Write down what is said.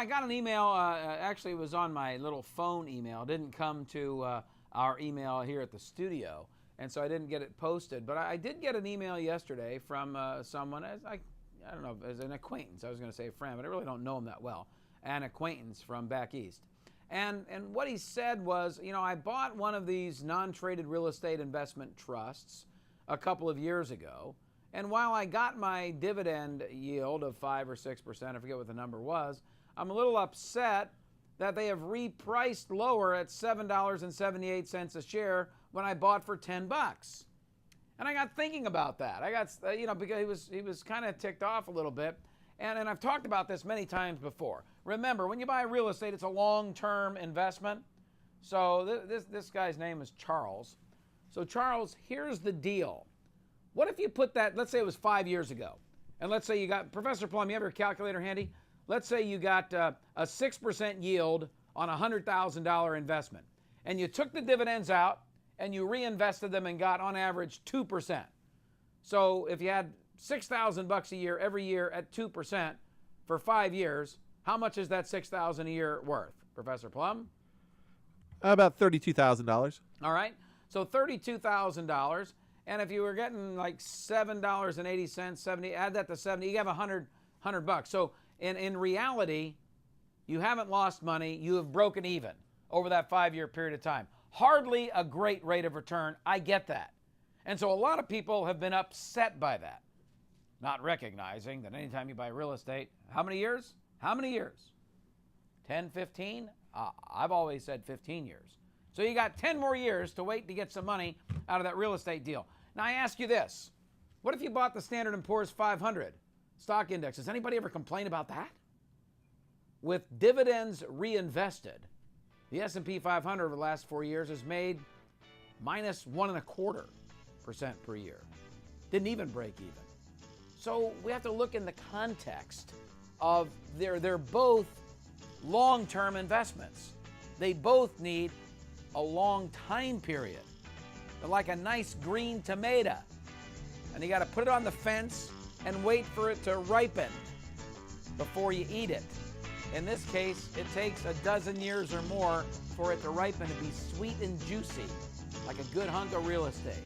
I got an email. Actually, it was on my little phone email. It didn't come to our email here at the studio, and so I didn't get it posted. But I did get an email yesterday from someone, as I don't know, as an acquaintance. I was going to say a friend, but I really don't know him that well. An acquaintance from back east. And what he said was, I bought one of these non-traded real estate investment trusts a couple of years ago. And while I got my dividend yield of 5 or 6%, I forget what the number was, I'm a little upset that they have repriced lower at $7.78 a share when I bought for $10. And I got thinking about that. I got, because he was kind of ticked off a little bit. And I've talked about this many times before. Remember, when you buy real estate, it's a long-term investment. So this guy's name is Charles. So Charles, here's the deal. What if you put that, let's say it was 5 years ago, and let's say you got, Professor Plum, you have your calculator handy? Let's say you got a 6% yield on a $100,000 investment, and you took the dividends out and you reinvested them and got on average 2%. So if you had $6,000 a year every year at 2% for 5 years, how much is that $6,000 a year worth, Professor Plum? About $32,000. All right, so $32,000. And if you were getting like $7.80, 70, add that to 70, you have $100. So in reality, you haven't lost money, you have broken even over that 5-year period of time. Hardly a great rate of return, I get that. And so a lot of people have been upset by that, not recognizing that anytime you buy real estate, how many years? 10, 15? I've always said 15 years. So you got 10 more years to wait to get some money out of that real estate deal. Now I ask you this, what if you bought the Standard & Poor's 500 stock index? Does anybody ever complain about that? With dividends reinvested, the S&P 500 over the last 4 years has made minus 1.25% per year. Didn't even break even. So we have to look in the context of they're both long-term investments. They both need a long time period. They're like a nice green tomato. And you got to put it on the fence and wait for it to ripen before you eat it. In this case, it takes a dozen years or more for it to ripen and be sweet and juicy, like a good hunk of real estate.